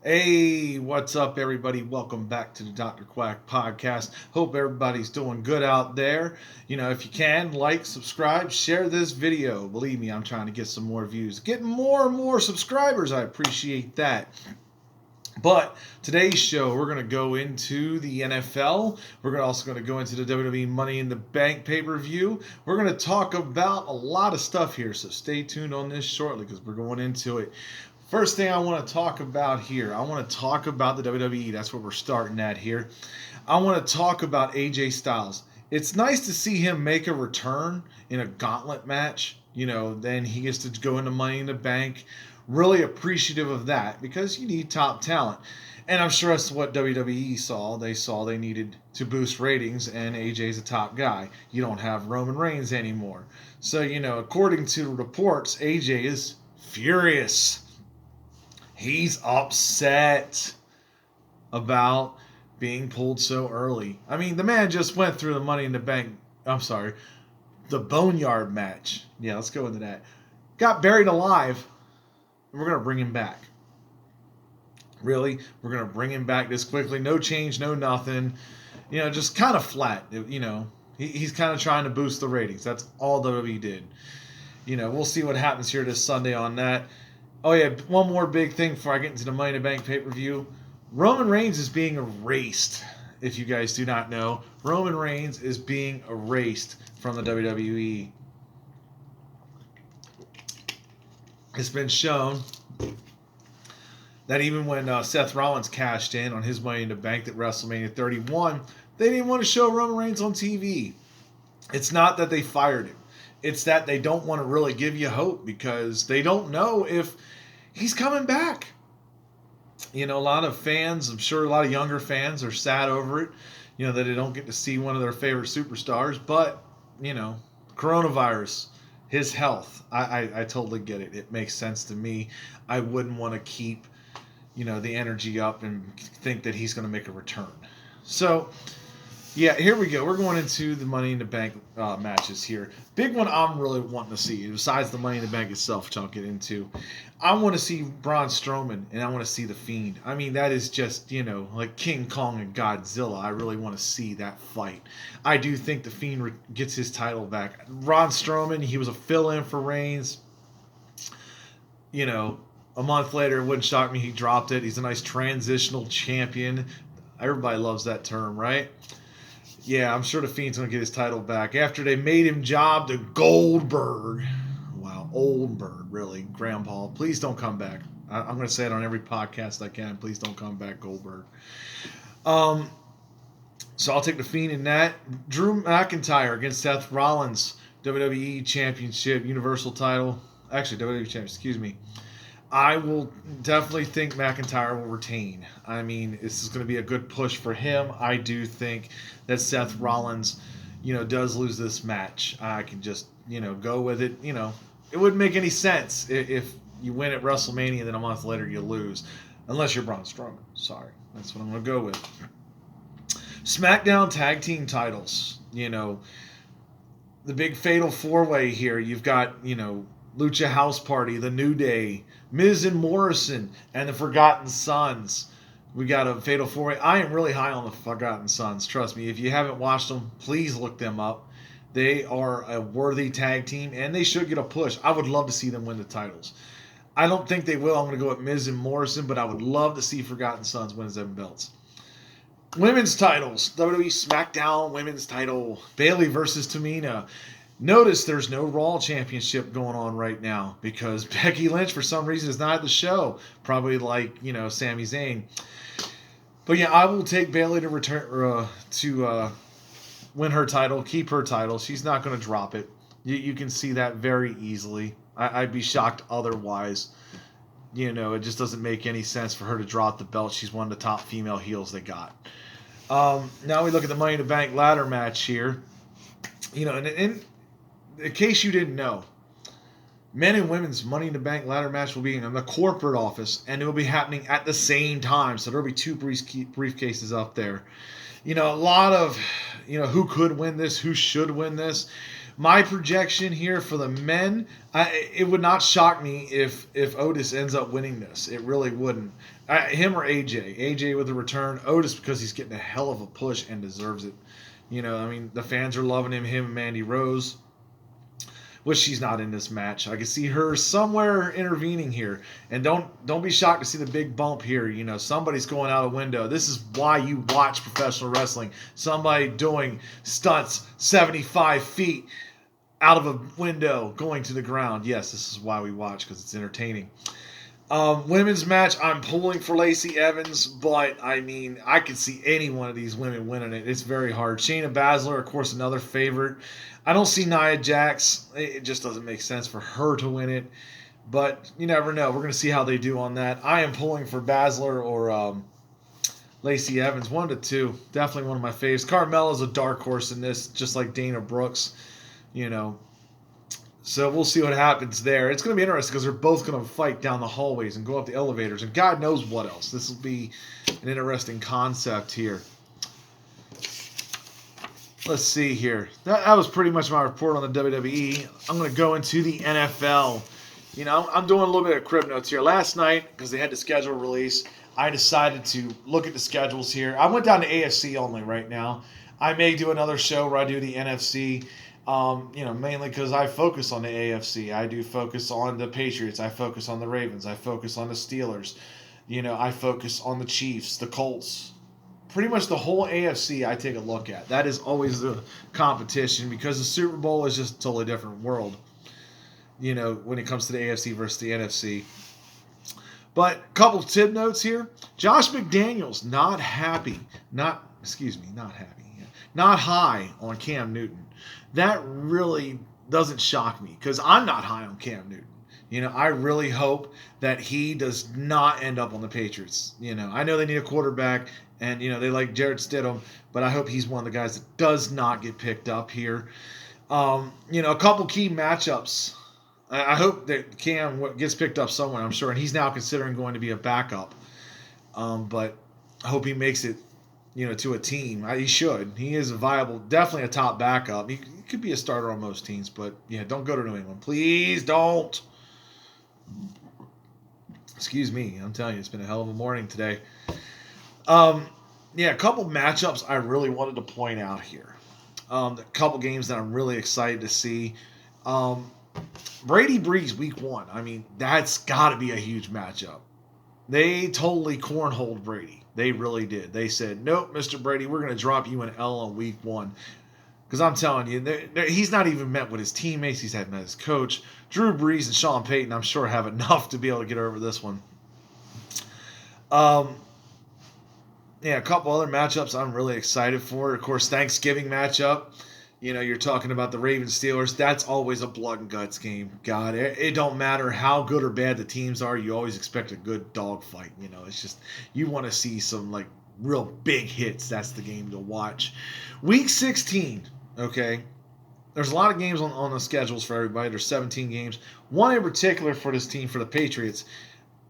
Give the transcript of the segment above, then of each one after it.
Hey, what's up, everybody? Welcome back to the Dr. Quack podcast. Hope everybody's doing good out there. If you can, like, subscribe, share this video. Believe me, I'm trying to get some more views, getting more and more subscribers. I appreciate that. But today's show, we're going to go into the NFL. We're also going to go into the WWE Money in the Bank pay-per-view. We're going to talk about a lot of stuff here, so stay tuned on this shortly because we're going into it. First thing I want to talk about here, I want to talk about the WWE. That's what we're starting at here. I want to talk about AJ Styles. It's nice to see him make a return in a gauntlet match. Then he gets to go into Money in the Bank. Really appreciative of that because you need top talent. And I'm sure that's what WWE saw. They saw they needed to boost ratings, and AJ's a top guy. You don't have Roman Reigns anymore. So, according to reports, AJ is furious. He's upset about being pulled so early. I mean, the man just went through the Money in the Bank. I'm sorry, the Boneyard match. Yeah, let's go into that. Got buried alive. We're going to bring him back. Really? We're going to bring him back this quickly. No change, no nothing. Just kind of flat. He's kind of trying to boost the ratings. That's all WWE did. We'll see what happens here this Sunday on that. Oh, yeah, one more big thing before I get into the Money in the Bank pay-per-view. Roman Reigns is being erased, if you guys do not know. Roman Reigns is being erased from the WWE. It's been shown that even when Seth Rollins cashed in on his Money in the Bank at WrestleMania 31, they didn't want to show Roman Reigns on TV. It's not that they fired him. It's that they don't want to really give you hope because they don't know if he's coming back. A lot of fans, I'm sure a lot of younger fans are sad over it, that they don't get to see one of their favorite superstars. But, coronavirus, his health, I totally get it. It makes sense to me. I wouldn't want to keep, the energy up and think that he's going to make a return. So, yeah, here we go. We're going into the Money in the Bank matches here. Big one I'm really wanting to see, besides the Money in the Bank itself, which I'll get into. I want to see Braun Strowman, and I want to see The Fiend. I mean, that is just, like King Kong and Godzilla. I really want to see that fight. I do think The Fiend gets his title back. Braun Strowman, he was a fill-in for Reigns. A month later, it wouldn't shock me he dropped it. He's a nice transitional champion. Everybody loves that term, right? Yeah, I'm sure The Fiend's going to get his title back after they made him job to Goldberg. Wow, Oldberg, really. Grandpa, please don't come back. I'm going to say it on every podcast I can. Please don't come back, Goldberg. So I'll take The Fiend in that. Drew McIntyre against Seth Rollins. WWE Championship, Universal title. Actually, WWE Championship, excuse me. I will definitely think McIntyre will retain. I mean, this is going to be a good push for him. I do think that Seth Rollins, does lose this match. I can just, go with it. It wouldn't make any sense if you win at WrestleMania and then a month later you lose. Unless you're Braun Strowman. Sorry. That's what I'm going to go with. SmackDown Tag Team titles. The big fatal four-way here. You've got, Lucha House Party, The New Day, Miz and Morrison, and the Forgotten Sons. We got a fatal four-way. I am really high on the Forgotten Sons. Trust me. If you haven't watched them, please look them up. They are a worthy tag team, and they should get a push. I would love to see them win the titles. I don't think they will. I'm going to go with Miz and Morrison, but I would love to see Forgotten Sons win 7 belts. Women's titles. WWE SmackDown Women's title. Bayley versus Tamina. Notice there's no Raw Championship going on right now because Becky Lynch, for some reason, is not at the show. Probably like, Sami Zayn. But yeah, I will take Bayley to return to win her title, keep her title. She's not going to drop it. You can see that very easily. I'd be shocked otherwise. It just doesn't make any sense for her to drop the belt. She's one of the top female heels they got. Now we look at the Money in the Bank ladder match here. And in case you didn't know, men and women's Money in the Bank ladder match will be in the corporate office, and it will be happening at the same time. So there will be 2 briefcases up there. A lot of, who could win this, who should win this. My projection here for the men, it would not shock me if Otis ends up winning this. It really wouldn't. Him or AJ. AJ with a return. Otis because he's getting a hell of a push and deserves it. You know, I mean, the fans are loving him. Him and Mandy Rose. Which she's not in this match. I can see her somewhere intervening here. And don't be shocked to see the big bump here. You know, somebody's going out a window. This is why you watch professional wrestling. Somebody doing stunts 75 feet out of a window going to the ground. Yes, this is why we watch, because it's entertaining. Women's match, I'm pulling for Lacey Evans, but I mean, I could see any one of these women winning it. It's very hard. Shayna Baszler, of course, another favorite. I don't see Nia Jax. It just doesn't make sense for her to win it, but you never know. We're going to see how they do on that. I am pulling for Baszler or Lacey Evans, 1 to 2. Definitely one of my faves. Carmella's a dark horse in this, just like Dana Brooks, you know. So we'll see what happens there. It's going to be interesting because they're both going to fight down the hallways and go up the elevators and God knows what else. This will be an interesting concept here. Let's see here. That was pretty much my report on the WWE. I'm going to go into the NFL. You know, I'm doing a little bit of crib notes here. Last night, because they had the schedule release, I decided to look at the schedules here. I went down to AFC only right now. I may do another show where I do the NFC. You know, mainly because I focus on the AFC. I do focus on the Patriots. I focus on the Ravens. I focus on the Steelers. You know, I focus on the Chiefs, the Colts. Pretty much the whole AFC I take a look at. That is always the competition because the Super Bowl is just a totally different world, you know, when it comes to the AFC versus the NFC. But a couple tip notes here. Josh McDaniels, not happy. Not high on Cam Newton. That really doesn't shock me because I'm not high on Cam Newton. You know, I really hope that he does not end up on the Patriots. You know, I know they need a quarterback and, you know, they like Jarrett Stidham, but I hope he's one of the guys that does not get picked up here. You know, a couple key matchups. I hope that Cam gets picked up somewhere, I'm sure, and he's now considering going to be a backup. But I hope he makes it, you know, to a team. He should. He is a viable, definitely a top backup. He could be a starter on most teams, but yeah, don't go to New England. Please don't. Excuse me. I'm telling you, it's been a hell of a morning today. Yeah, a couple matchups I really wanted to point out here. A couple games that I'm really excited to see. Brady Breeze week 1. I mean, that's got to be a huge matchup. They totally cornholed Brady. They really did. They said, nope, Mr. Brady, we're going to drop you an L on week 1. Because I'm telling you, he's not even met with his teammates. He's had met his coach. Drew Brees and Sean Payton, I'm sure, have enough to be able to get over this one. Yeah, a couple other matchups I'm really excited for. Of course, Thanksgiving matchup. You know, you're talking about the Ravens Steelers. That's always a blood and guts game. God, it don't matter how good or bad the teams are. You always expect a good dogfight. You know, it's just you want to see some like real big hits. That's the game to watch. Week 16. Okay, there's a lot of games on the schedules for everybody. There's 17 games. One in particular for this team, for the Patriots,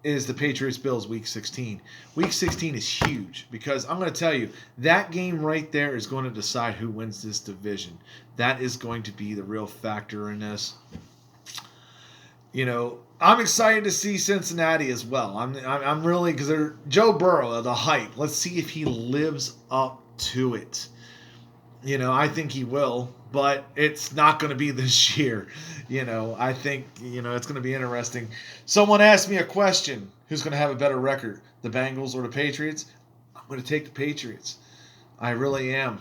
is the Patriots-Bills Week 16. Week 16 is huge because I'm going to tell you, that game right there is going to decide who wins this division. That is going to be the real factor in this. You know, I'm excited to see Cincinnati as well. I'm really, because they're Joe Burrow, the hype. Let's see if he lives up to it. You know, I think he will, but it's not going to be this year. You know, I think, you know, it's going to be interesting. Someone asked me a question. Who's going to have a better record, the Bengals or the Patriots? I'm going to take the Patriots. I really am.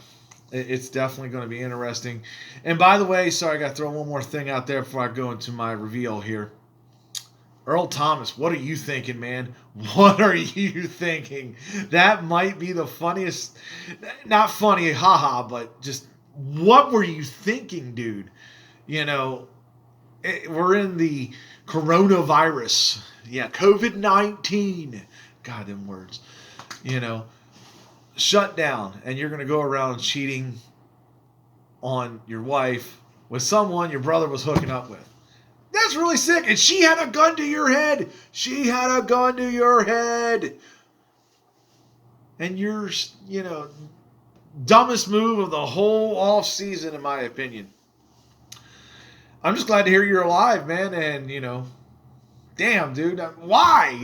It's definitely going to be interesting. And by the way, sorry, I got to throw one more thing out there before I go into my reveal here. Earl Thomas, what are you thinking, man? What are you thinking? That might be the funniest, not funny, haha, but just what were you thinking, dude? You know, we're in the coronavirus. Yeah, COVID-19. God, them words. You know, shut down, and you're going to go around cheating on your wife with someone your brother was hooking up with. That's really sick. And she had a gun to your head. She had a gun to your head. And you're, you know, dumbest move of the whole off season, in my opinion. I'm just glad to hear you're alive, man. And, damn, dude, why?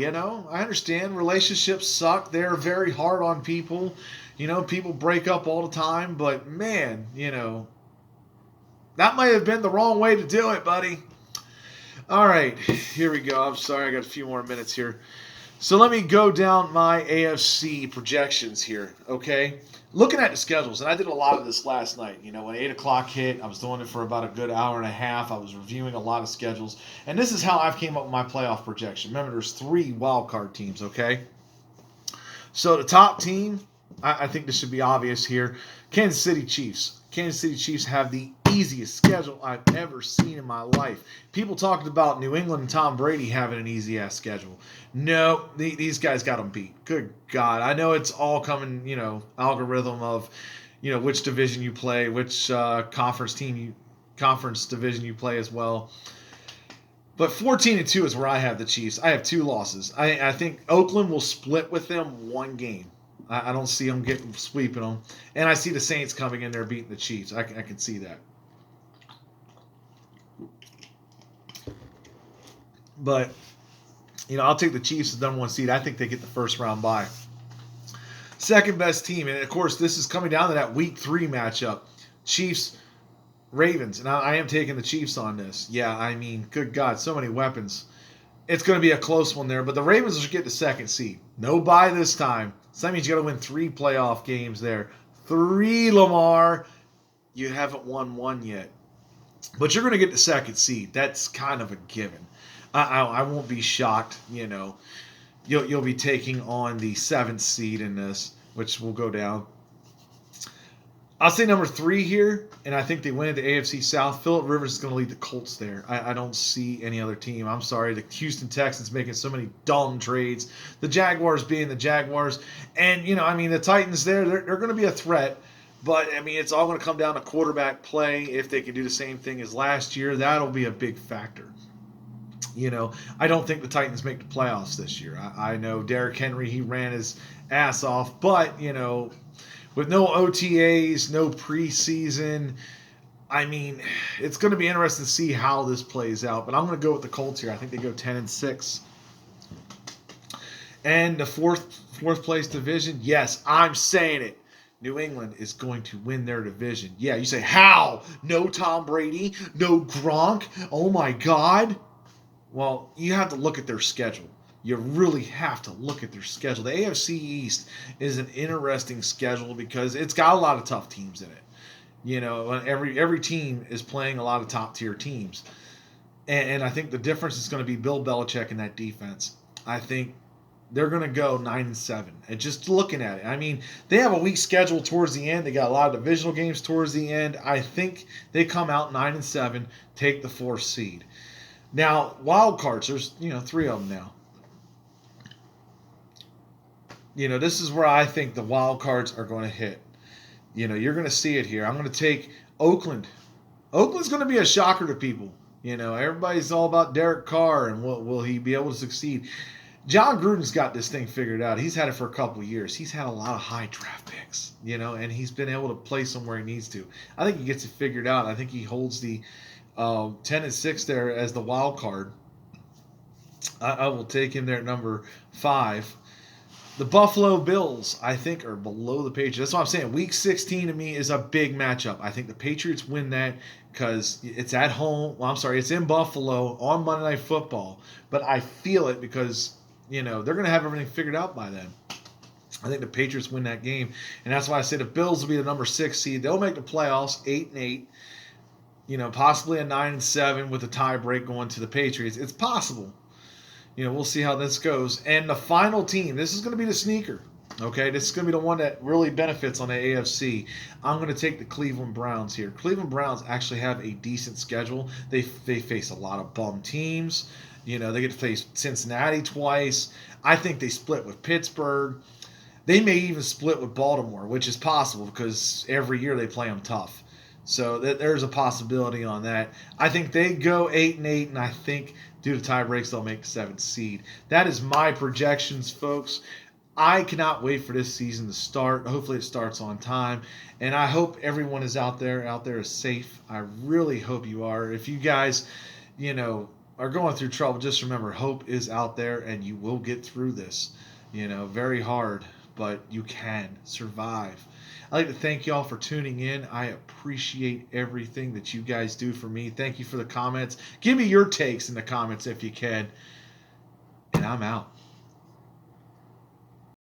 I understand relationships suck. They're very hard on people. People break up all the time. But, man, that might have been the wrong way to do it, buddy. All right, here we go. I'm sorry, I got a few more minutes here. So let me go down my AFC projections here, okay? Looking at the schedules, and I did a lot of this last night. When 8 o'clock hit, I was doing it for about a good hour and a half. I was reviewing a lot of schedules. And this is how I've came up with my playoff projection. Remember, there's 3 wild card teams, okay? So the top team, I think this should be obvious here, Kansas City Chiefs. Kansas City Chiefs have the easiest schedule I've ever seen in my life. People talked about New England and Tom Brady having an easy-ass schedule. No, these guys got them beat. Good God. I know it's all coming, algorithm of, which division you play, which conference division you play as well. But 14-2 is where I have the Chiefs. I have 2 losses. I think Oakland will split with them 1 game. I don't see them sweeping them. And I see the Saints coming in there beating the Chiefs. I can see that. But, I'll take the Chiefs as number 1 seed. I think they get the first round bye. Second best team. And, of course, this is coming down to that week 3 matchup. Chiefs, Ravens. And I am taking the Chiefs on this. Yeah, I mean, good God, so many weapons. It's going to be a close one there. But the Ravens will get the 2nd seed. No bye this time. So that means you got to win 3 playoff games there. 3, Lamar. You haven't won 1 yet. But you're going to get the 2nd seed. That's kind of a given. I won't be shocked, You'll be taking on the 7th seed in this, which will go down. I'll say number 3 here, and I think they win at the AFC South. Phillip Rivers is going to lead the Colts there. I don't see any other team. I'm sorry. The Houston Texans making so many dumb trades. The Jaguars being the Jaguars. And, the Titans there, they're going to be a threat. But, it's all going to come down to quarterback play. If they can do the same thing as last year, that'll be a big factor. I don't think the Titans make the playoffs this year. I know Derrick Henry, he ran his ass off. But, with no OTAs, no preseason, it's going to be interesting to see how this plays out. But I'm going to go with the Colts here. I think they go 10-6. And the fourth place division, yes, I'm saying it. New England is going to win their division. Yeah, you say, how? No Tom Brady? No Gronk? Oh, my God. Well, you have to look at their schedule. You really have to look at their schedule. The AFC East is an interesting schedule because it's got a lot of tough teams in it. Every team is playing a lot of top-tier teams. And I think the difference is going to be Bill Belichick and that defense. I think they're going to go 9-7. And just looking at it, they have a weak schedule towards the end. They got a lot of divisional games towards the end. I think they come out 9-7, take the 4th seed. Now, wild cards, there's, 3 of them now. This is where I think the wild cards are going to hit. You're going to see it here. I'm going to take Oakland. Oakland's going to be a shocker to people. Everybody's all about Derek Carr and will he be able to succeed. John Gruden's got this thing figured out. He's had it for a couple of years. He's had a lot of high draft picks, and he's been able to play somewhere he needs to. I think he gets it figured out. I think he holds the 10-6 there as the wild card. I will take him there at number 5. The Buffalo Bills, I think, are below the Patriots. That's what I'm saying. Week 16 to me is a big matchup. I think the Patriots win that because it's at home. Well, I'm sorry, it's in Buffalo on Monday Night Football. But I feel it because, they're going to have everything figured out by then. I think the Patriots win that game. And that's why I say the Bills will be the number 6 seed. They'll make the playoffs 8-8. Possibly a 9-7 with a tie break going to the Patriots. It's possible. We'll see how this goes. And the final team, this is going to be the sneaker. Okay, this is going to be the one that really benefits on the AFC. I'm going to take the Cleveland Browns here. Cleveland Browns actually have a decent schedule. They face a lot of bum teams. They get to face Cincinnati twice. I think they split with Pittsburgh. They may even split with Baltimore, which is possible because every year they play them tough. So there's a possibility on that. I think they go 8-8, and I think due to tie breaks they'll make the 7th seed. That is my projections, folks. I cannot wait for this season to start. Hopefully, it starts on time, and I hope everyone is out there is safe. I really hope you are. If you guys, are going through trouble, just remember, hope is out there, and you will get through this. Very hard, but you can survive. I'd like to thank y'all for tuning in. I appreciate everything that you guys do for me. Thank you for the comments. Give me your takes in the comments if you can. And I'm out.